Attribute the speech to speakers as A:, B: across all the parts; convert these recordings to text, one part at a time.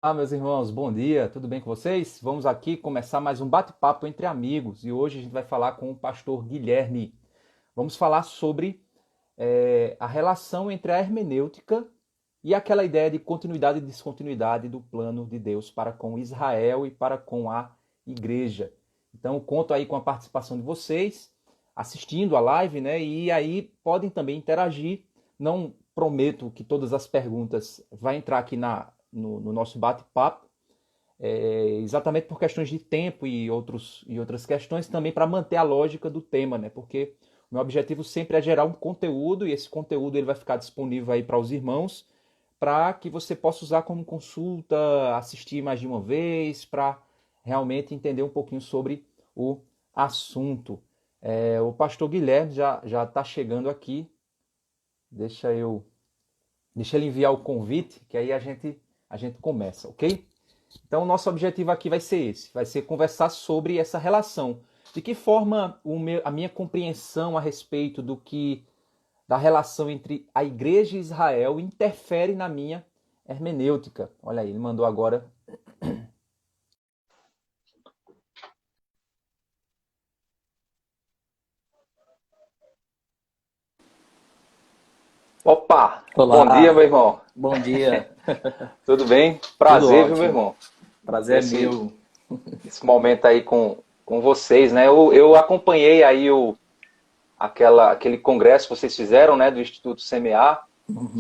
A: Olá, meus irmãos, bom dia, tudo bem com vocês? Vamos aqui começar mais um bate-papo entre amigos e hoje a gente vai falar com o pastor Guilherme. Vamos falar sobre a relação entre a hermenêutica e aquela ideia de continuidade e descontinuidade do plano de Deus para com Israel e para com a igreja. Então, eu conto aí com a participação de vocês, assistindo a live, né? E aí podem também interagir. Não prometo que todas as perguntas vão entrar aqui no nosso bate-papo, exatamente por questões de tempo e outras questões, também para manter a lógica do tema, né? Porque o meu objetivo sempre é gerar um conteúdo e esse conteúdo ele vai ficar disponível aí para os irmãos, para que você possa usar como consulta, assistir mais de uma vez, para realmente entender um pouquinho sobre o assunto. O pastor Guilherme já está chegando aqui. Deixa eu Deixa ele enviar o convite, que aí a gente começa, ok? Então, o nosso objetivo aqui vai ser esse, vai ser conversar sobre essa relação. De que forma a minha compreensão a respeito da relação entre a igreja e Israel interfere na minha hermenêutica. Olha aí, ele mandou agora. Opa! Bom dia, meu
B: Olá,
A: irmão.
B: bom dia.
A: Tudo bem?
B: Tudo
A: Prazer, viu, meu
B: ótimo.
A: irmão?
B: Prazer é
A: Esse,
B: meu.
A: esse momento aí com vocês, né? Eu acompanhei aí aquele congresso que vocês fizeram, né, do Instituto CMA,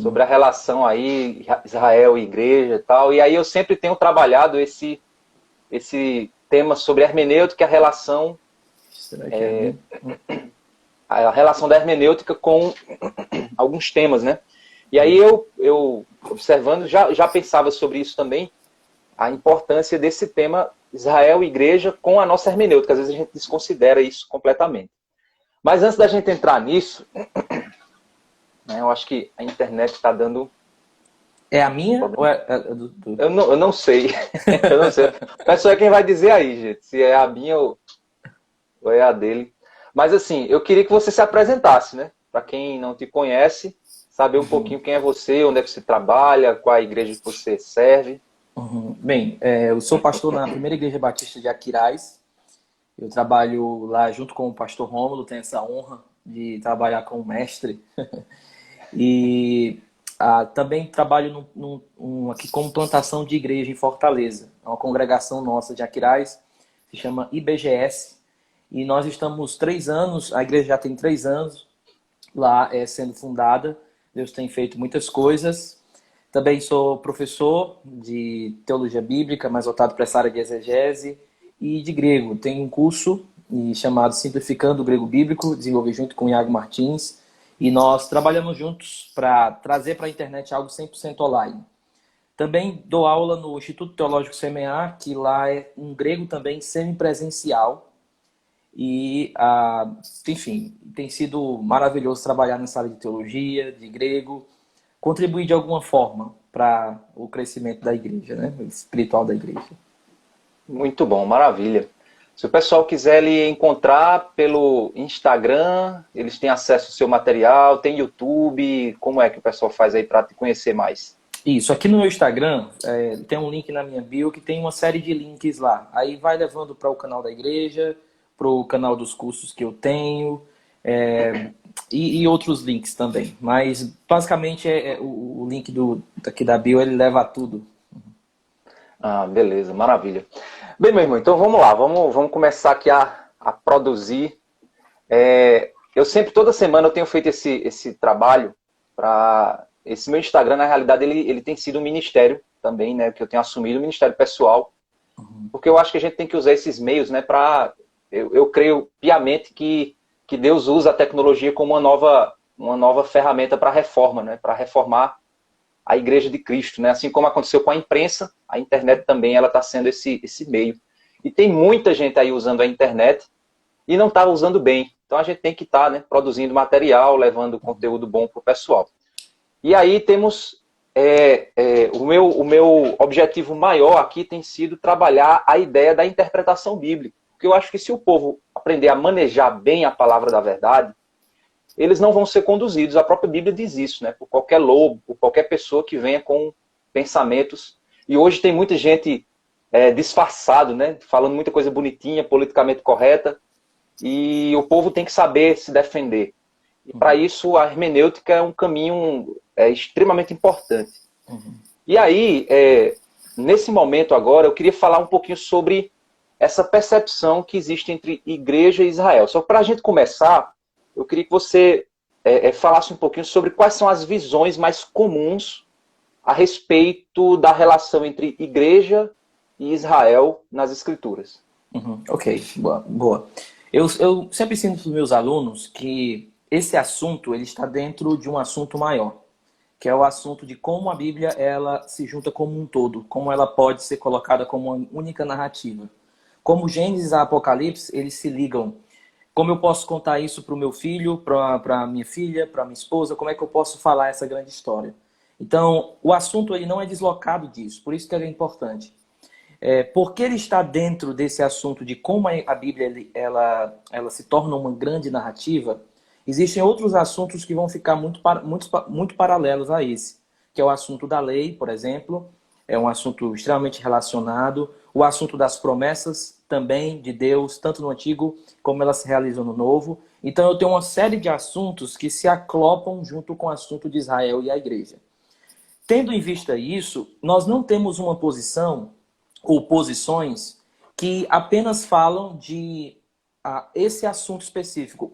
A: sobre a relação aí Israel e igreja e tal. E aí eu sempre tenho trabalhado esse tema sobre hermenêutica,
B: Será que é a mim?
A: a relação da hermenêutica com alguns temas, né? E aí eu observando, já pensava sobre isso também, a importância desse tema Israel e igreja com a nossa hermenêutica. Às vezes a gente desconsidera isso completamente. Mas antes da gente entrar nisso, né, eu acho que a internet está dando
B: É a minha ou
A: problema.
B: é do...
A: Eu não sei. Eu não sei. Mas só é quem vai dizer aí, gente. Se é a minha ou é a dele. Mas assim, eu queria que você se apresentasse, né? Para quem não te conhece, saber um pouquinho quem é você, onde é que você trabalha, qual a igreja que você serve.
B: Bem, eu sou pastor na Primeira Igreja Batista de Aquiraz. Eu trabalho lá junto com o pastor Rômulo, tenho essa honra de trabalhar com o mestre. E também trabalho aqui como plantação de igreja em Fortaleza. É uma congregação nossa de Aquiraz, se chama IBGS. E nós estamos 3 anos, a igreja já tem 3 anos lá sendo fundada. Deus tem feito muitas coisas. Também sou professor de teologia bíblica, mais voltado para essa área de exegese e de grego. Tenho um curso chamado Simplificando o Grego Bíblico, desenvolvi junto com o Iago Martins. E nós trabalhamos juntos para trazer para a internet algo 100% online. Também dou aula no Instituto Teológico CMA, que lá é um grego também semipresencial. E, enfim, tem sido maravilhoso trabalhar nessa área de teologia, de grego, contribuir de alguma forma para o crescimento da igreja, né? Espiritual da igreja.
A: Muito bom, maravilha. Se o pessoal quiser lhe encontrar pelo Instagram, eles têm acesso ao seu material, tem YouTube, como é que o pessoal faz aí para te conhecer mais?
B: Isso, aqui no meu Instagram tem um link na minha bio que tem uma série de links lá. Aí vai levando para o canal da igreja, para o canal dos cursos que eu tenho e outros links também. Mas basicamente o link daqui da bio ele leva a tudo.
A: Ah, beleza, maravilha. Bem, meu irmão, então vamos lá, vamos começar aqui a produzir. Eu sempre, toda semana, eu tenho feito esse trabalho para... Esse meu Instagram, na realidade, ele tem sido um ministério também, né? Que eu tenho assumido, um ministério pessoal, porque eu acho que a gente tem que usar esses meios, né? Eu creio piamente que Deus usa a tecnologia como uma nova ferramenta para a reforma, né? Para reformar a Igreja de Cristo, né? Assim como aconteceu com a imprensa, a internet também ela está sendo esse meio. E tem muita gente aí usando a internet e não está usando bem. Então a gente tem que estar, né, produzindo material, levando conteúdo bom para o pessoal. E aí temos o meu objetivo maior aqui tem sido trabalhar a ideia da interpretação bíblica. Porque eu acho que se o povo aprender a manejar bem a palavra da verdade, eles não vão ser conduzidos. A própria Bíblia diz isso, né? Por qualquer lobo, por qualquer pessoa que venha com pensamentos E hoje tem muita gente disfarçado, né? Falando muita coisa bonitinha, politicamente correta, e o povo tem que saber se defender. E para isso a hermenêutica é um caminho extremamente importante. E aí, nesse momento agora, eu queria falar um pouquinho sobre essa percepção que existe entre igreja e Israel. Só para a gente começar, eu queria que você falasse um pouquinho sobre quais são as visões mais comuns a respeito da relação entre igreja e Israel nas Escrituras.
B: Ok, boa. Eu sempre ensino para os meus alunos que esse assunto ele está dentro de um assunto maior, que é o assunto de como a Bíblia ela se junta como um todo, como ela pode ser colocada como uma única narrativa. Como Gênesis e Apocalipse, eles se ligam. Como eu posso contar isso para o meu filho, para a minha filha, para a minha esposa? Como é que eu posso falar essa grande história? Então, o assunto ele não é deslocado disso, por isso que ele é importante. Porque ele está dentro desse assunto de como a Bíblia ela se torna uma grande narrativa, existem outros assuntos que vão ficar muito paralelos a esse, que é o assunto da lei, por exemplo, é um assunto extremamente relacionado, o assunto das promessas também de Deus, tanto no Antigo como elas se realizam no Novo. Então eu tenho uma série de assuntos que se aclopam junto com o assunto de Israel e a igreja. Tendo em vista isso, nós não temos uma posição ou posições que apenas falam de esse assunto específico.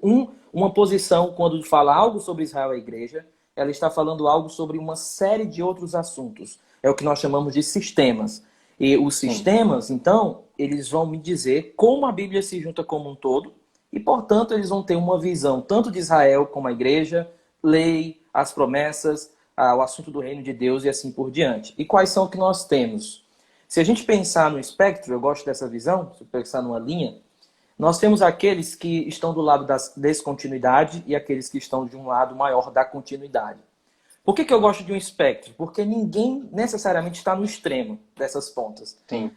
B: Uma posição, quando fala algo sobre Israel e a igreja, ela está falando algo sobre uma série de outros assuntos. É o que nós chamamos de sistemas. E os sistemas, então, eles vão me dizer como a Bíblia se junta como um todo e, portanto, eles vão ter uma visão tanto de Israel como a igreja, lei, as promessas, o assunto do reino de Deus e assim por diante. E quais são que nós temos? Se a gente pensar no espectro, eu gosto dessa visão, se pensar numa linha, nós temos aqueles que estão do lado da descontinuidade e aqueles que estão de um lado maior da continuidade. Por que eu gosto de um espectro? Porque ninguém necessariamente está no extremo dessas pontas.
A: Sim.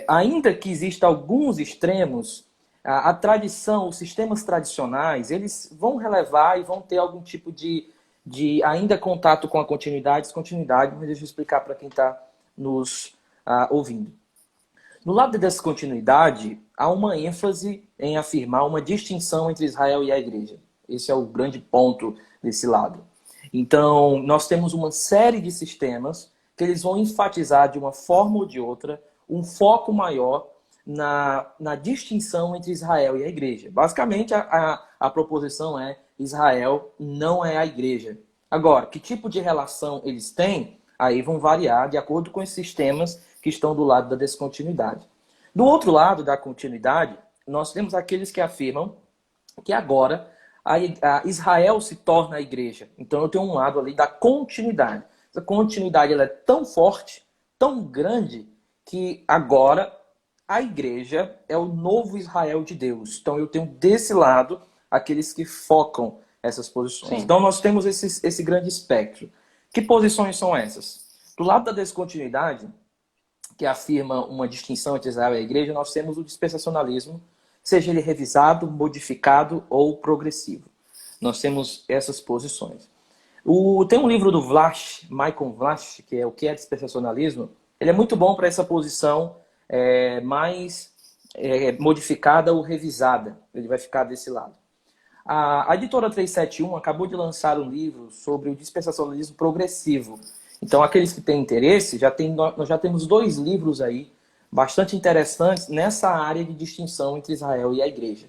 B: Ainda que existam alguns extremos, a tradição, os sistemas tradicionais, eles vão relevar e vão ter algum tipo de ainda contato com a continuidade, descontinuidade, mas deixa eu explicar para quem está nos ouvindo. No lado da descontinuidade, há uma ênfase em afirmar uma distinção entre Israel e a igreja. Esse é o grande ponto desse lado. Então, nós temos uma série de sistemas que eles vão enfatizar de uma forma ou de outra um foco maior na distinção entre Israel e a igreja. Basicamente, a proposição é Israel não é a igreja. Agora, que tipo de relação eles têm? Aí vão variar de acordo com esses sistemas que estão do lado da descontinuidade. Do outro lado da continuidade, nós temos aqueles que afirmam que agora a Israel se torna a igreja. Então eu tenho um lado ali da continuidade. Essa continuidade ela é tão forte, tão grande, que agora a igreja é o novo Israel de Deus. Então eu tenho desse lado aqueles que focam essas posições.
A: Sim.
B: Então nós temos esse grande espectro. Que posições são essas? Do lado da descontinuidade, que afirma uma distinção entre Israel e a igreja, nós temos o dispensacionalismo, seja ele revisado, modificado ou progressivo. Nós temos essas posições. Tem um livro do Vlach, Michael Vlach, que é o que é dispensacionalismo. Ele é muito bom para essa posição mais modificada ou revisada. Ele vai ficar desse lado. A editora 371 acabou de lançar um livro sobre o dispensacionalismo progressivo. Então, aqueles que têm interesse, nós já temos 2 livros aí bastante interessantes nessa área de distinção entre Israel e a igreja.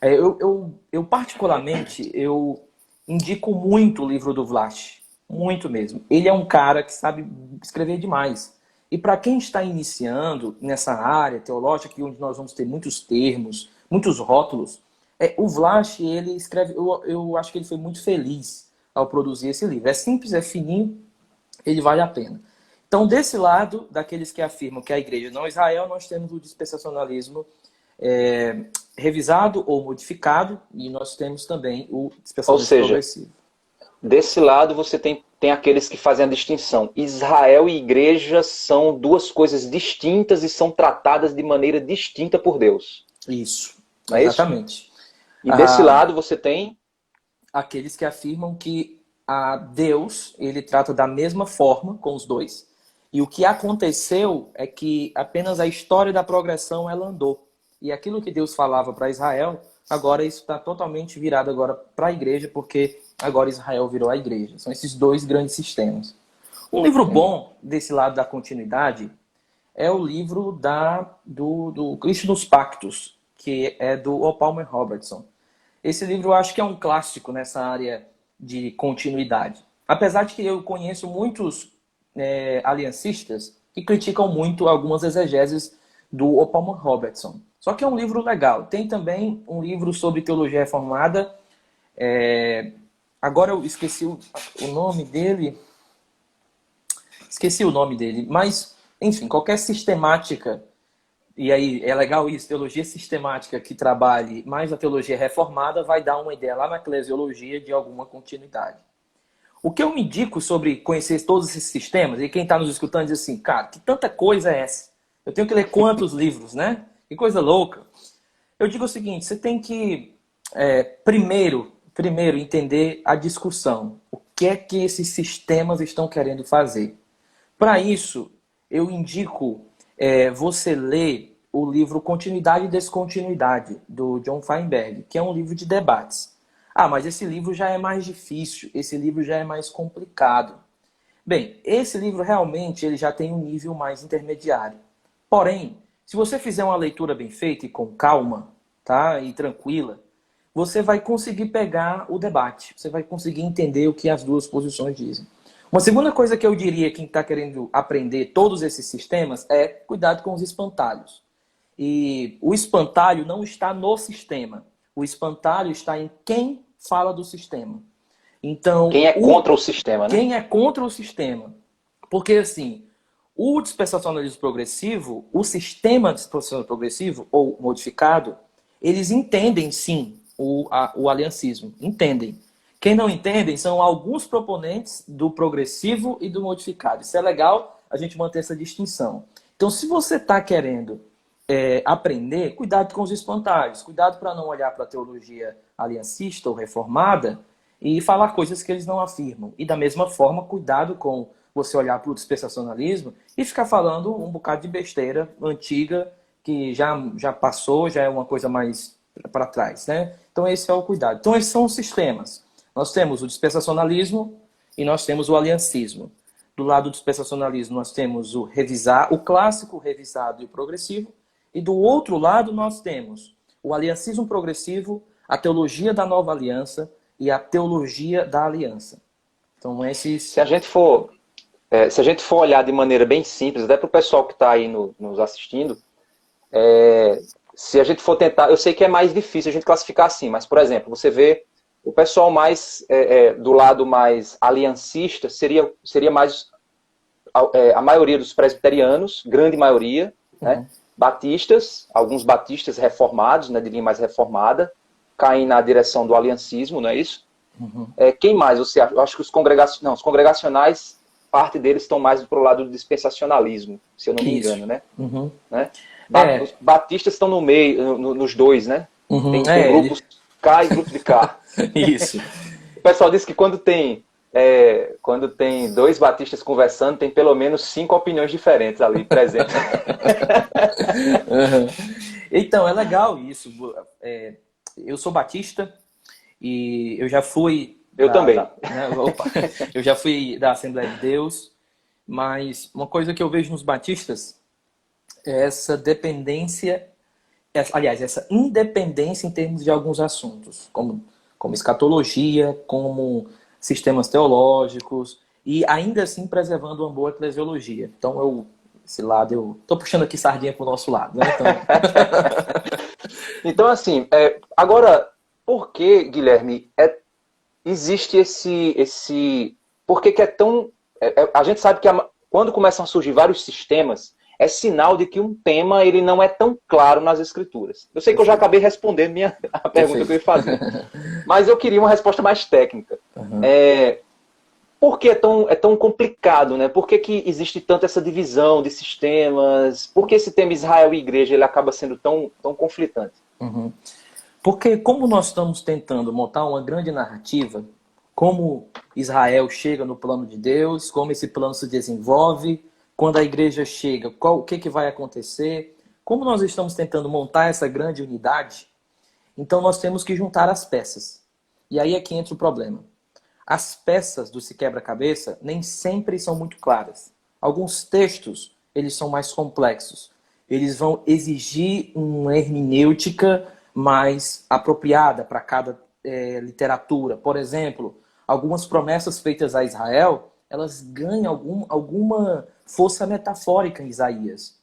B: Eu particularmente, eu indico muito o livro do Vlach, muito mesmo. Ele é um cara que sabe escrever demais. E para quem está iniciando nessa área teológica, onde nós vamos ter muitos termos, muitos rótulos, o Vlach, ele escreve, eu acho que ele foi muito feliz ao produzir esse livro. É simples, é fininho, ele vale a pena. Então, desse lado, daqueles que afirmam que a igreja não é Israel, nós temos o dispensacionalismo revisado ou modificado, e nós temos também o dispensacionalismo progressivo.
A: Desse lado, você tem aqueles que fazem a distinção. Israel e igreja são 2 coisas distintas e são tratadas de maneira distinta por Deus.
B: Isso,
A: exatamente. Isso? E desse lado você tem
B: aqueles que afirmam que Deus, ele trata da mesma forma com os dois. E o que aconteceu é que apenas a história da progressão ela andou. E aquilo que Deus falava para Israel, agora isso está totalmente virado agora para a igreja, porque agora Israel virou a igreja. São esses dois grandes sistemas. Um livro bom desse lado da continuidade é o livro do Cristo nos Pactos, que é do O. Palmer Robertson. Esse livro eu acho que é um clássico nessa área de continuidade. Apesar de que eu conheço muitos aliancistas que criticam muito algumas exegeses do O. Palmer Robertson. Só que é um livro legal. Tem também um livro sobre teologia reformada. Agora eu esqueci o nome dele. Mas, enfim, qualquer sistemática, e aí é legal isso, teologia sistemática que trabalhe mais a teologia reformada vai dar uma ideia lá na eclesiologia de alguma continuidade. O que eu me indico sobre conhecer todos esses sistemas, e quem está nos escutando diz assim, cara, que tanta coisa é essa? Eu tenho que ler quantos livros, né? Que coisa louca. Eu digo o seguinte, você tem que primeiro entender a discussão. O que é que esses sistemas estão querendo fazer? Para isso, eu indico você ler o livro Continuidade e Descontinuidade, do John Feinberg, que é um livro de debates. Ah, mas esse livro já é mais difícil, esse livro já é mais complicado. Bem, esse livro realmente ele já tem um nível mais intermediário. Porém, se você fizer uma leitura bem feita e com calma, tá, e tranquila, você vai conseguir pegar o debate, você vai conseguir entender o que as duas posições dizem. Uma segunda coisa que eu diria quem está querendo aprender todos esses sistemas é cuidado com os espantalhos. E o espantalho não está no sistema. O espantalho está em quem fala do sistema. Então,
A: quem é contra o sistema, né?
B: Quem é contra o sistema. Porque, assim, o dispensacionalismo progressivo, o sistema dispensacionalismo progressivo, ou modificado, eles entendem, sim, o aliancismo. Entendem. Quem não entendem são alguns proponentes do progressivo e do modificado. Isso é legal a gente manter essa distinção. Então, se você está querendo aprender, cuidado com os espantalhos. Cuidado para não olhar para a teologia aliancista ou reformada e falar coisas que eles não afirmam. E da mesma forma, cuidado com você olhar para o dispensacionalismo e ficar falando um bocado de besteira antiga que já passou, já é uma coisa mais para trás, né? Então esse é o cuidado. Então esses são os sistemas. Nós temos o dispensacionalismo e nós temos o aliancismo. Do lado do dispensacionalismo nós temos o clássico, o revisado e o progressivo. E do outro lado nós temos o aliancismo progressivo, a teologia da nova aliança e a teologia da aliança. Então esses...
A: Se a gente for olhar de maneira bem simples, até para o pessoal que está aí nos assistindo, se a gente for tentar, eu sei que é mais difícil a gente classificar assim, mas, por exemplo, você vê o pessoal mais do lado mais aliancista, seria mais a maioria dos presbiterianos, grande maioria, né? Batistas, alguns batistas reformados, né, de linha mais reformada, caem na direção do aliancismo, não é isso? Quem mais você acha? Eu acho que os congregacionais, parte deles estão mais para o lado do dispensacionalismo, se eu não me engano, né? Né? Os batistas estão no meio, nos dois, né? Tem grupos K e grupo de K.
B: Isso.
A: O pessoal diz que quando tem dois batistas conversando, tem pelo menos 5 opiniões diferentes ali presentes.
B: Então, é legal isso. Eu sou batista e eu já fui...
A: Eu também.
B: Eu já fui da Assembleia de Deus, mas uma coisa que eu vejo nos batistas é essa dependência, essa independência em termos de alguns assuntos, como escatologia, como sistemas teológicos, e ainda assim preservando uma boa eclesiologia. Então, esse lado, eu estou puxando aqui sardinha para o nosso lado. Né?
A: Então, assim, agora, por que, Guilherme, existe esse... Por que é tão... a gente sabe que quando começam a surgir vários sistemas, é sinal de que um tema ele não é tão claro nas escrituras. Eu sei que eu já acabei respondendo a pergunta que eu ia fazer, mas eu queria uma resposta mais técnica. Por que é tão complicado, né? Por que existe tanto essa divisão de sistemas? Por que esse tema Israel e Igreja ele acaba sendo tão conflitante?
B: Porque como nós estamos tentando montar uma grande narrativa, como Israel chega no plano de Deus, como esse plano se desenvolve, quando a igreja chega, o que vai acontecer. Como nós estamos tentando montar essa grande unidade, então nós temos que juntar as peças. E aí é que entra o problema. As peças do Se Quebra-Cabeça nem sempre são muito claras. Alguns textos, eles são mais complexos. Eles vão exigir uma hermenêutica mais apropriada para cada literatura. Por exemplo, algumas promessas feitas a Israel, elas ganham alguma força metafórica em Isaías.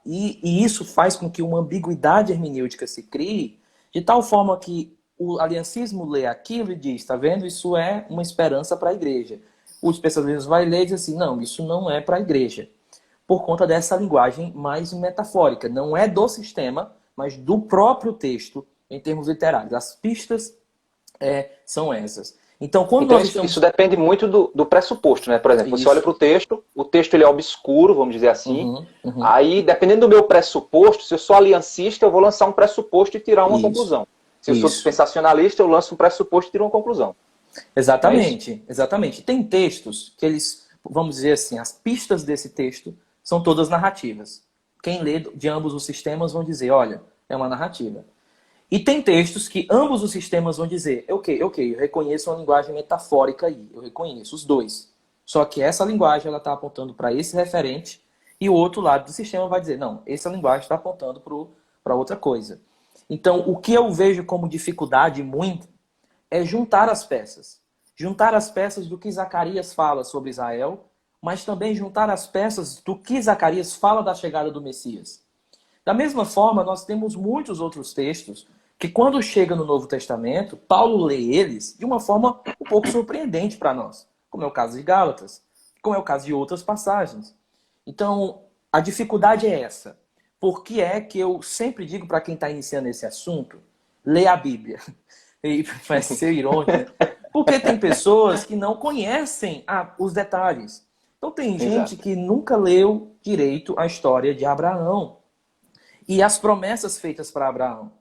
B: E isso faz com que uma ambiguidade hermenêutica se crie, de tal forma que o aliancismo lê aquilo e diz, está vendo? Isso é uma esperança para a igreja. O especialista vai ler e diz assim, não, isso não é para a igreja. Por conta dessa linguagem mais metafórica. Não é do sistema, mas do próprio texto, em termos literários. As pistas são essas. Então,
A: isso depende muito do pressuposto, né? Por exemplo, você olha para o texto ele é obscuro, vamos dizer assim. Aí, dependendo do meu pressuposto, se eu sou aliancista, eu vou lançar um pressuposto e tirar uma conclusão. Se eu sou dispensacionalista, eu lanço um pressuposto e tiro uma conclusão.
B: Exatamente, exatamente. Tem textos que eles, vamos dizer assim, as pistas desse texto são todas narrativas. Quem lê de ambos os sistemas vão dizer, olha, é uma narrativa. E tem textos que ambos os sistemas vão dizer, ok, eu reconheço uma linguagem metafórica aí, eu reconheço os dois. Só que essa linguagem ela está apontando para esse referente e o outro lado do sistema vai dizer, não, essa linguagem está apontando para outra coisa. Então, o que eu vejo como dificuldade muito é juntar as peças. Juntar as peças do que Zacarias fala sobre Israel, mas também juntar as peças do que Zacarias fala da chegada do Messias. Da mesma forma, nós temos muitos outros textos que, quando chega no Novo Testamento, Paulo lê eles de uma forma um pouco surpreendente para nós, como é o caso de Gálatas, como é o caso de outras passagens. Então, a dificuldade é essa. Por que é que eu sempre digo para quem está iniciando esse assunto, lê a Bíblia? E vai ser irônico, né? Porque tem pessoas que não conhecem os detalhes. Então tem gente que nunca leu direito a história de Abraão e as promessas feitas para Abraão.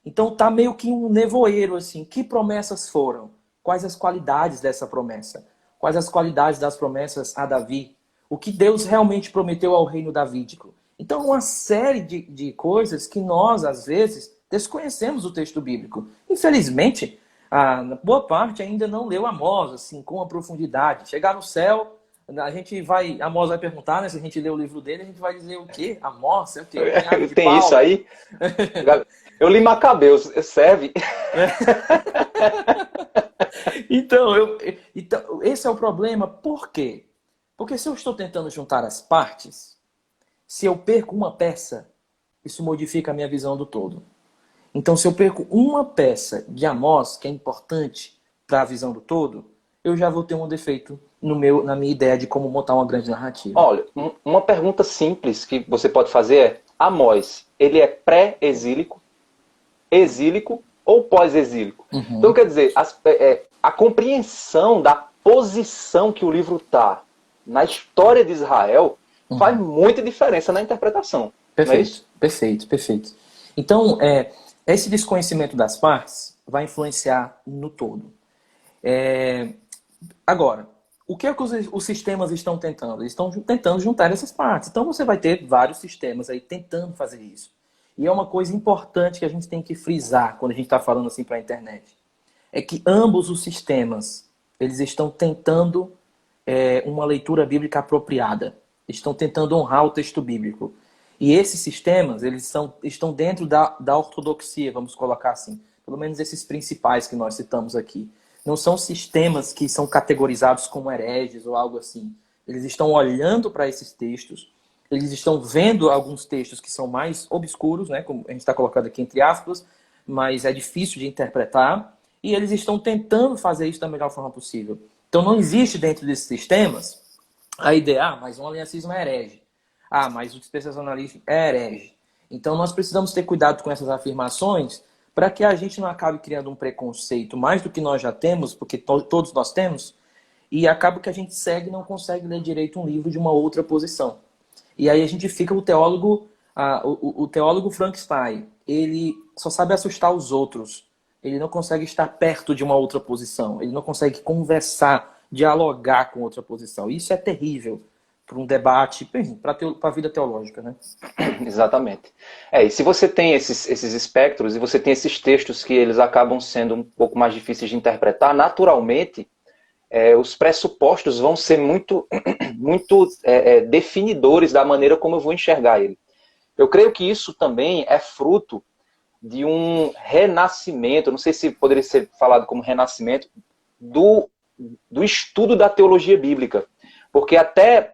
B: Então tá meio que um nevoeiro assim. Que promessas foram? Quais as qualidades dessa promessa? Quais as qualidades das promessas a Davi? O que Deus realmente prometeu ao reino davídico? Então uma série de coisas que nós, às vezes, desconhecemos o texto bíblico. Infelizmente, a boa parte ainda não leu Amós, assim, com a profundidade. Chegar no céu, Amós vai perguntar, né? Se a gente ler o livro dele, a gente vai dizer o quê? Amós? É o quê?
A: Tem isso aí? Eu li Macabeus, serve?
B: Então, esse é o problema. Por quê? Porque se eu estou tentando juntar as partes, se eu perco uma peça, isso modifica a minha visão do todo. Então, se eu perco uma peça de Amós, que é importante para a visão do todo, eu já vou ter um defeito na minha ideia de como montar uma grande narrativa.
A: Olha, uma pergunta simples que você pode fazer é, Amós, ele é pré-exílico, exílico ou pós-exílico? Então, quer dizer, a compreensão da posição que o livro está na história de Israel faz muita diferença na interpretação.
B: Perfeito, perfeito. Então, esse desconhecimento das partes vai influenciar no todo. Agora, o que é que os sistemas estão tentando? Eles estão tentando juntar essas partes. Então você vai ter vários sistemas aí tentando fazer isso. E é uma coisa importante que a gente tem que frisar quando a gente está falando assim para a internet. É que ambos os sistemas, eles estão tentando uma leitura bíblica apropriada. Estão tentando honrar o texto bíblico. E esses sistemas, eles estão dentro da ortodoxia, vamos colocar assim. Pelo menos esses principais que nós citamos aqui. Não são sistemas que são categorizados como hereges ou algo assim. Eles estão olhando para esses textos, eles estão vendo alguns textos que são mais obscuros, né, como a gente está colocando aqui entre aspas, mas é difícil de interpretar, e eles estão tentando fazer isso da melhor forma possível. Então não existe dentro desses sistemas a ideia, mas um aliancismo é herege. Mas o dispensacionalismo é herege. Então nós precisamos ter cuidado com essas afirmações para que a gente não acabe criando um preconceito mais do que nós já temos, porque todos nós temos, e acaba que a gente segue e não consegue ler direito um livro de uma outra posição. E aí a gente fica o teólogo Frankenstein, ele só sabe assustar os outros, ele não consegue estar perto de uma outra posição, ele não consegue conversar, dialogar com outra posição. Isso é terrível, um debate, para a vida teológica, né?
A: Exatamente. E se você tem esses espectros e você tem esses textos que eles acabam sendo um pouco mais difíceis de interpretar, naturalmente, os pressupostos vão ser muito, muito definidores da maneira como eu vou enxergar ele. Eu creio que isso também é fruto de um renascimento, não sei se poderia ser falado como renascimento, do estudo da teologia bíblica. Porque até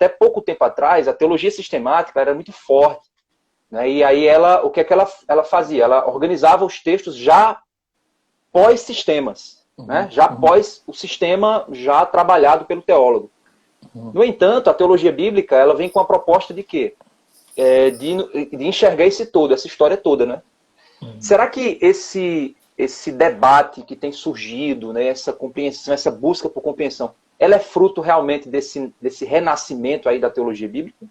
A: pouco tempo atrás, a teologia sistemática era muito forte. Né? E aí o que é que ela fazia? Ela organizava os textos já pós-sistemas. Né? Já pós o sistema já trabalhado pelo teólogo. No entanto, a teologia bíblica ela vem com a proposta de quê? De enxergar esse todo, essa história toda. Né? Será que esse debate que tem surgido, né, essa compreensão, essa busca por compreensão, ela é fruto realmente desse renascimento aí da teologia bíblica?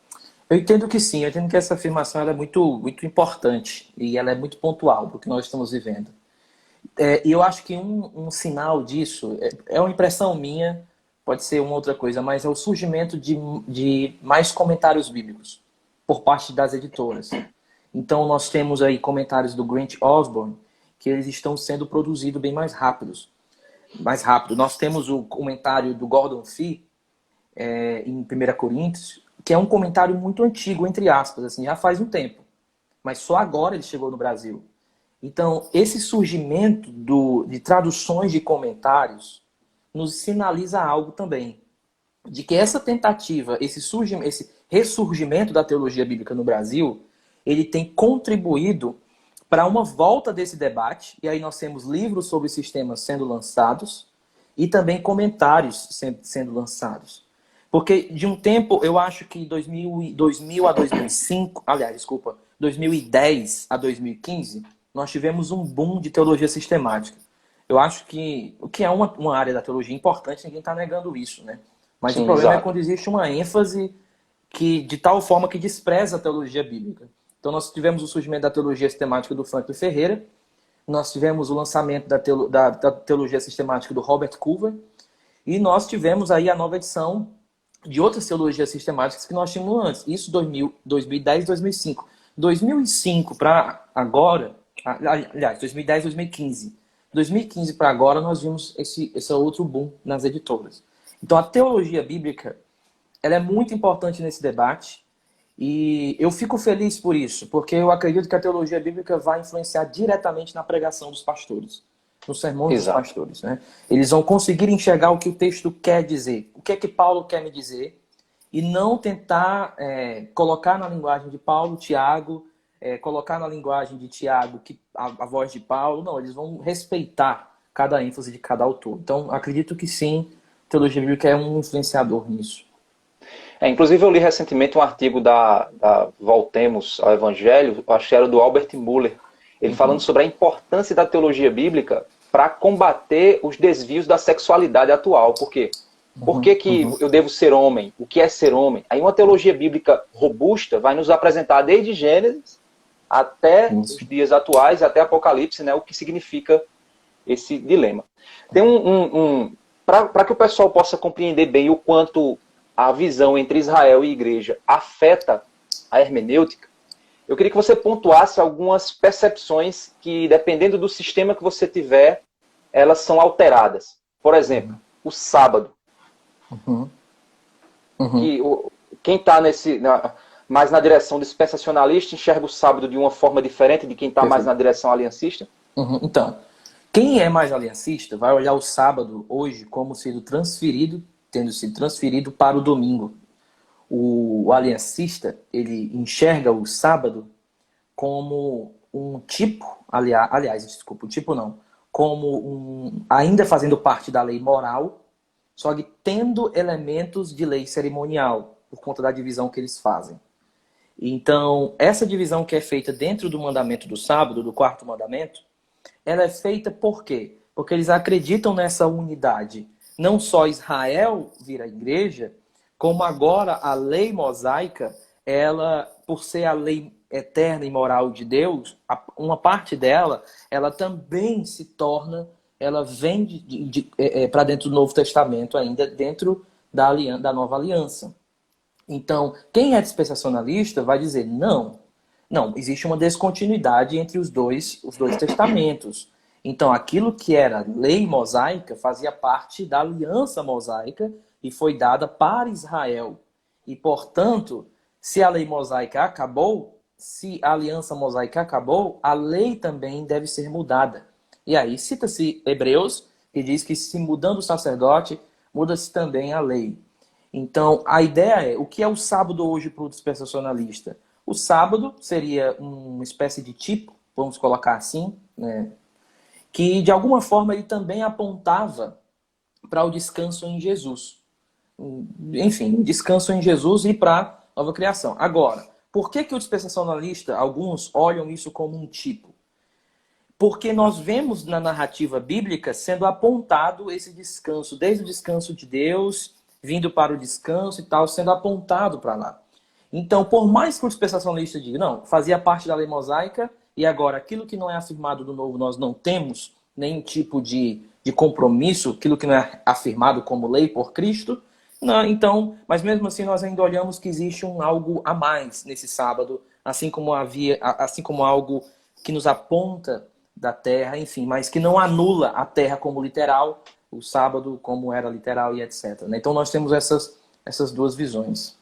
B: Eu entendo que sim, eu entendo que essa afirmação ela é muito, muito importante e ela é muito pontual para o que nós estamos vivendo. E eu acho que um sinal disso, é uma impressão minha, pode ser uma outra coisa, mas é o surgimento de mais comentários bíblicos por parte das editoras. Então nós temos aí comentários do Grant Osborne, que eles estão sendo produzidos bem mais rápido. Nós temos o comentário do Gordon Fee, em 1 Coríntios, que é um comentário muito antigo, entre aspas, assim, já faz um tempo. Mas só agora ele chegou no Brasil. Então, esse surgimento de traduções de comentários nos sinaliza algo também. De que essa tentativa, esse ressurgimento da teologia bíblica no Brasil, ele tem contribuído para uma volta desse debate, e aí nós temos livros sobre sistemas sendo lançados e também comentários sendo lançados. Porque de um tempo, eu acho que 2000 a 2005, aliás, desculpa, 2010 a 2015, nós tivemos um boom de teologia sistemática. Eu acho que o que é uma área da teologia importante, ninguém está negando isso, né? Mas sim, o problema é quando existe uma ênfase de tal forma que despreza a teologia bíblica. Então nós tivemos o surgimento da teologia sistemática do Franklin Ferreira, nós tivemos o lançamento da teologia sistemática do Robert Culver, e nós tivemos aí a nova edição de outras teologias sistemáticas que nós tínhamos antes. Isso 2010 e 2005. 2005 para agora, aliás, 2010 e 2015. 2015 para agora nós vimos esse outro boom nas editoras. Então a teologia bíblica ela é muito importante nesse debate. E eu fico feliz por isso, porque eu acredito que a teologia bíblica vai influenciar diretamente na pregação dos pastores, nos sermões dos pastores. Né? Eles vão conseguir enxergar o que o texto quer dizer, o que é que Paulo quer me dizer, e não tentar colocar na linguagem de Paulo, Tiago, colocar na linguagem de Tiago a voz de Paulo. Não, eles vão respeitar cada ênfase de cada autor. Então, acredito que sim, a teologia bíblica é um influenciador nisso.
A: Inclusive eu li recentemente um artigo da Voltemos ao Evangelho, acho que era do Albert Muller, ele falando sobre a importância da teologia bíblica para combater os desvios da sexualidade atual. Por quê? Por que eu devo ser homem? O que é ser homem? Aí uma teologia bíblica robusta vai nos apresentar desde Gênesis até os dias atuais, até Apocalipse, né, o que significa esse dilema. Tem para que o pessoal possa compreender bem o quanto a visão entre Israel e igreja afeta a hermenêutica, eu queria que você pontuasse algumas percepções que, dependendo do sistema que você tiver, elas são alteradas. Por exemplo, o sábado. Quem está mais na direção dispensacionalista enxerga o sábado de uma forma diferente de quem está mais na direção aliancista?
B: Então, quem é mais aliancista vai olhar o sábado hoje como tendo sido transferido para o domingo. O aliancista, ele enxerga o sábado como um tipo, ainda fazendo parte da lei moral, só que tendo elementos de lei cerimonial, por conta da divisão que eles fazem. Então, essa divisão que é feita dentro do mandamento do sábado, do quarto mandamento, ela é feita por quê? Porque eles acreditam nessa unidade. Não só Israel vira igreja, como agora a lei mosaica, ela, por ser a lei eterna e moral de Deus, uma parte dela, ela também se torna, ela vem para dentro do Novo Testamento ainda, dentro da nova aliança. Então, quem é dispensacionalista vai dizer, não, existe uma descontinuidade entre os dois testamentos. Então, aquilo que era lei mosaica fazia parte da aliança mosaica e foi dada para Israel. E, portanto, se a lei mosaica acabou, se a aliança mosaica acabou, a lei também deve ser mudada. E aí cita-se Hebreus, que diz que se mudando o sacerdote, muda-se também a lei. Então, a ideia é, o que é o sábado hoje para o dispensacionalista? O sábado seria uma espécie de tipo, vamos colocar assim, né? Que de alguma forma ele também apontava para o descanso em Jesus. Enfim, descanso em Jesus e para a nova criação. Agora, por que o dispensacionalista, alguns olham isso como um tipo? Porque nós vemos na narrativa bíblica sendo apontado esse descanso, desde o descanso de Deus, vindo para o descanso e tal, sendo apontado para lá. Então, por mais que o dispensacionalista diga, não, fazia parte da lei mosaica, e agora aquilo que não é afirmado do novo nós não temos nenhum tipo de compromisso, aquilo que não é afirmado como lei por Cristo, não, então, mas mesmo assim nós ainda olhamos que existe algo a mais nesse sábado, assim como algo que nos aponta da terra, enfim, mas que não anula a terra como literal, o sábado como era literal e etc. Então nós temos essas duas visões.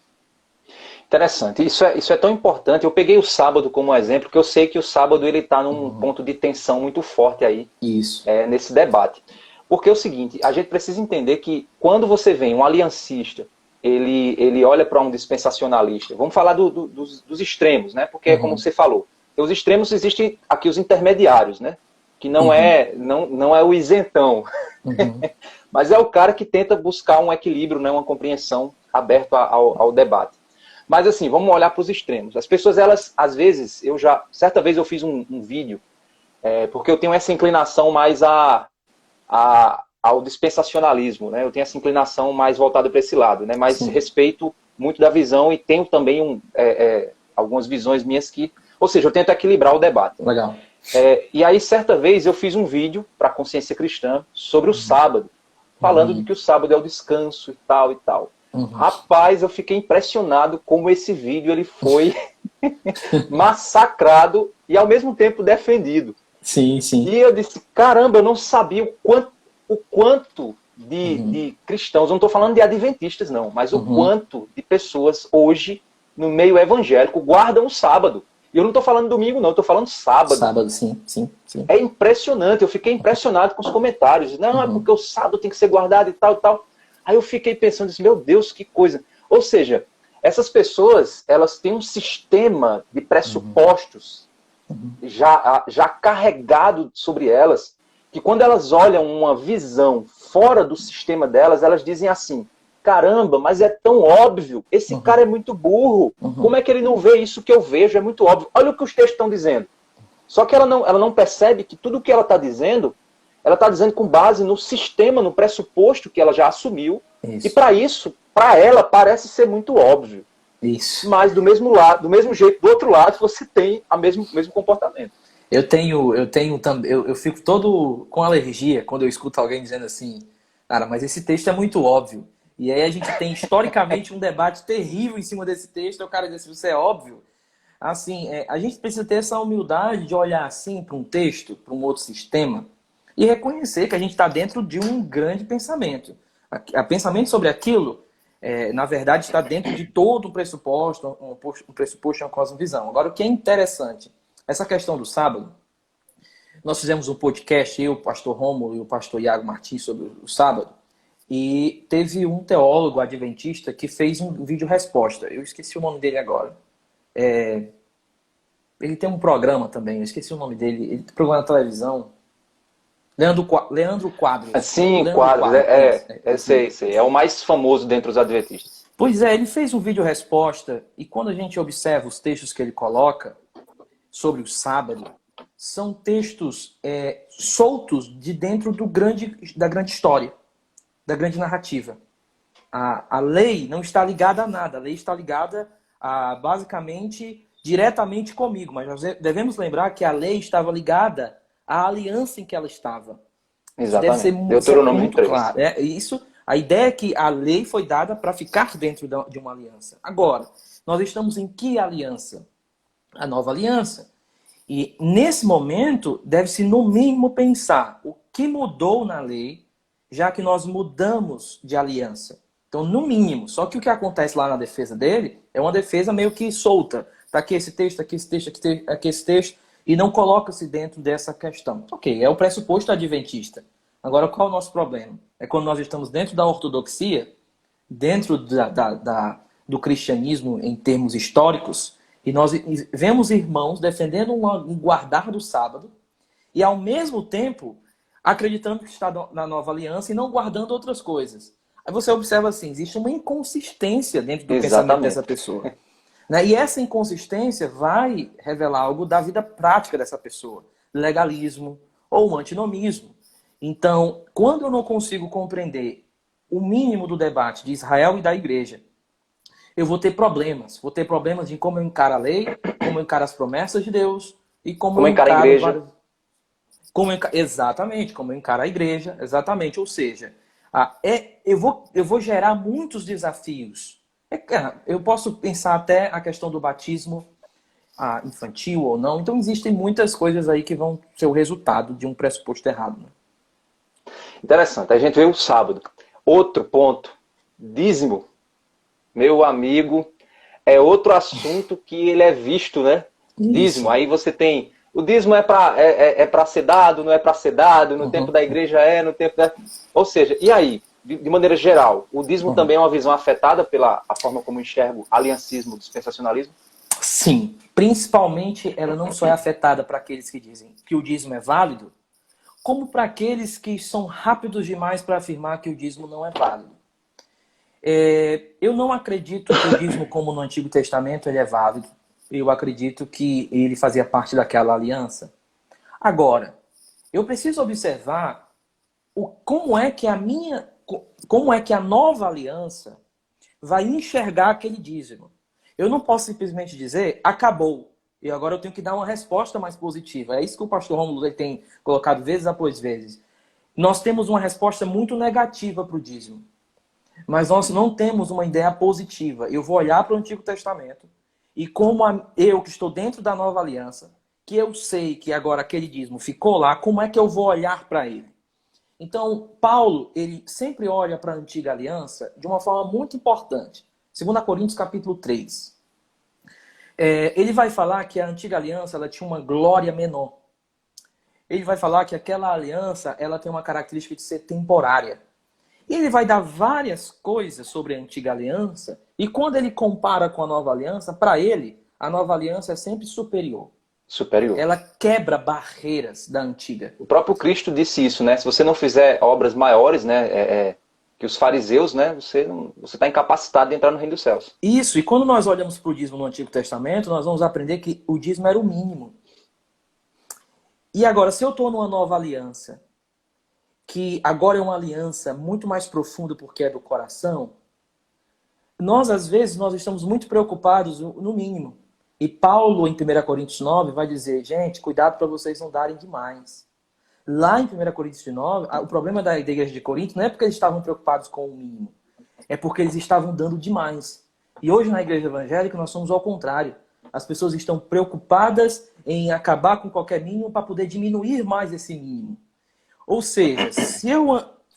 C: Interessante. Isso é tão importante. Eu peguei o sábado como exemplo, porque eu sei que o sábado ele está num ponto de tensão muito forte aí.
B: Isso.
C: Nesse debate. Porque é o seguinte, a gente precisa entender que quando você vem um aliancista, ele olha para um dispensacionalista, vamos falar dos extremos, né? Porque como você falou, os extremos existem aqui os intermediários, né? Que não é o isentão, mas é o cara que tenta buscar um equilíbrio, né? Uma compreensão aberta ao debate. Mas assim, vamos olhar para os extremos. As pessoas, elas, às vezes, certa vez eu fiz um vídeo, porque eu tenho essa inclinação mais ao dispensacionalismo, né? Eu tenho essa inclinação mais voltada para esse lado, né? Mas respeito muito da visão e tenho também algumas visões minhas que... Ou seja, eu tento equilibrar o debate.
B: Legal.
C: E aí, certa vez, eu fiz um vídeo para a Consciência Cristã sobre o sábado, falando de que o sábado é o descanso e tal e tal. Rapaz, eu fiquei impressionado como esse vídeo ele foi massacrado e ao mesmo tempo defendido.
B: Sim, sim.
C: E eu disse, caramba, eu não sabia o quanto de cristãos, eu não estou falando de adventistas não, mas o quanto de pessoas hoje no meio evangélico guardam o sábado. E eu não estou falando domingo não, eu estou falando sábado.
B: Sábado, sim.
C: É impressionante, eu fiquei impressionado com os comentários. Não, é porque o sábado tem que ser guardado e tal e tal. Aí eu fiquei pensando, meu Deus, que coisa. Ou seja, essas pessoas, elas têm um sistema de pressupostos já carregado sobre elas, que quando elas olham uma visão fora do sistema delas, elas dizem assim, caramba, mas é tão óbvio, esse cara é muito burro, como é que ele não vê isso que eu vejo? É muito óbvio. Olha o que os textos estão dizendo. Só que ela não percebe que tudo o que ela está dizendo, ela está dizendo com base no sistema, no pressuposto que ela já assumiu. Isso. E para isso, para ela, parece ser muito óbvio.
B: Isso.
C: Mas do mesmo lado, do mesmo jeito, do outro lado, você tem o mesmo comportamento.
B: Eu fico todo com alergia quando eu escuto alguém dizendo assim, cara, mas esse texto é muito óbvio. E aí a gente tem historicamente um debate terrível em cima desse texto, o cara diz assim, isso é óbvio. Assim, a gente precisa ter essa humildade de olhar assim para um texto, para um outro sistema, e reconhecer que a gente está dentro de um grande pensamento. O pensamento sobre aquilo, na verdade, está dentro de todo um pressuposto, uma cosmovisão. Agora, o que é interessante, essa questão do sábado, nós fizemos um podcast, eu, o pastor Rômulo e o pastor Iago Martins, sobre o sábado, e teve um teólogo adventista que fez um vídeo resposta. Eu esqueci o nome dele agora. Ele tem um programa também, eu esqueci o nome dele. Ele tem programa na televisão. Leandro Quadros.
C: Sim, Quadros. Sei. É o mais famoso dentre os adventistas.
B: Pois é, ele fez um vídeo resposta e quando a gente observa os textos que ele coloca sobre o sábado, são textos soltos de dentro da grande história, da grande narrativa. A lei não está ligada a nada. A lei está ligada basicamente, diretamente comigo. Mas nós devemos lembrar que a lei estava ligada à aliança em que ela estava.
C: Exatamente.
B: Deve ser
C: Deuteronômio
B: muito
C: 3.
B: claro. Isso, A ideia é que a lei foi dada para ficar dentro de uma aliança. Agora, nós estamos em que aliança? A nova aliança. E nesse momento, deve-se no mínimo pensar o que mudou na lei, já que nós mudamos de aliança. Então, no mínimo. Só que o que acontece lá na defesa dele é uma defesa meio que solta. Está aqui esse texto, aqui esse texto, aqui esse texto, e não coloca-se dentro dessa questão. Ok, é o pressuposto adventista. Agora, qual é o nosso problema? É quando nós estamos dentro da ortodoxia, dentro do cristianismo em termos históricos, e nós vemos irmãos defendendo um guardar do sábado, e ao mesmo tempo acreditando que está na nova aliança e não guardando outras coisas. Aí você observa assim, existe uma inconsistência dentro do pensamento dessa pessoa. Né? E essa inconsistência vai revelar algo da vida prática dessa pessoa. Legalismo ou um antinomismo. Então, quando eu não consigo compreender o mínimo do debate de Israel e da igreja, eu vou ter problemas. Vou ter problemas em como eu encaro a lei, como eu encaro as promessas de Deus e como eu encaro
C: a igreja.
B: Exatamente, como eu encaro a igreja. Exatamente. Ou seja, eu vou gerar muitos desafios. Eu posso pensar até a questão do batismo infantil ou não. Então, existem muitas coisas aí que vão ser o resultado de um pressuposto errado. Né?
C: Interessante. A gente vê o sábado. Outro ponto. Dízimo. Meu amigo, é outro assunto que ele é visto, né? Isso. Dízimo. Aí você tem... O dízimo é para ser dado, não é para ser dado, no tempo da igreja no tempo da... Ou seja, e aí, de maneira geral, o dízimo também é uma visão afetada pela a forma como enxergo aliancismo, dispensacionalismo?
B: Sim. Principalmente, ela não só é afetada para aqueles que dizem que o dízimo é válido, como para aqueles que são rápidos demais para afirmar que o dízimo não é válido. Eu não acredito que o dízimo, como no Antigo Testamento, ele é válido. Eu acredito que ele fazia parte daquela aliança. Agora, eu preciso observar como é que a nova aliança vai enxergar aquele dízimo. Eu não posso simplesmente dizer, acabou. E agora eu tenho que dar uma resposta mais positiva. É isso que o pastor Rômulo tem colocado vezes após vezes. Nós temos uma resposta muito negativa para o dízimo. Mas nós não temos uma ideia positiva. Eu vou olhar para o Antigo Testamento e como eu que estou dentro da nova aliança, que eu sei que agora aquele dízimo ficou lá, como é que eu vou olhar para ele? Então, Paulo, ele sempre olha para a antiga aliança de uma forma muito importante. 2 Coríntios capítulo 3. Ele vai falar que a antiga aliança ela tinha uma glória menor. Ele vai falar que aquela aliança ela tem uma característica de ser temporária. E ele vai dar várias coisas sobre a antiga aliança, e quando ele compara com a nova aliança, para ele, a nova aliança é sempre superior.
C: Superior. Ela
B: quebra barreiras da antiga.
C: O próprio Cristo disse isso, né? Se você não fizer obras maiores, né, que os fariseus, né, você está incapacitado de entrar no reino dos céus.
B: Isso, e quando nós olhamos para o dízimo no Antigo Testamento, nós vamos aprender que o dízimo era o mínimo. E agora, se eu estou numa nova aliança, que agora é uma aliança muito mais profunda porque é do coração, às vezes, nós estamos muito preocupados no mínimo. E Paulo, em 1 Coríntios 9, vai dizer, gente, cuidado para vocês não darem demais. Lá em 1 Coríntios 9, o problema da igreja de Corinto não é porque eles estavam preocupados com o mínimo, é porque eles estavam dando demais. E hoje na igreja evangélica nós somos ao contrário. As pessoas estão preocupadas em acabar com qualquer mínimo para poder diminuir mais esse mínimo. Ou seja, se eu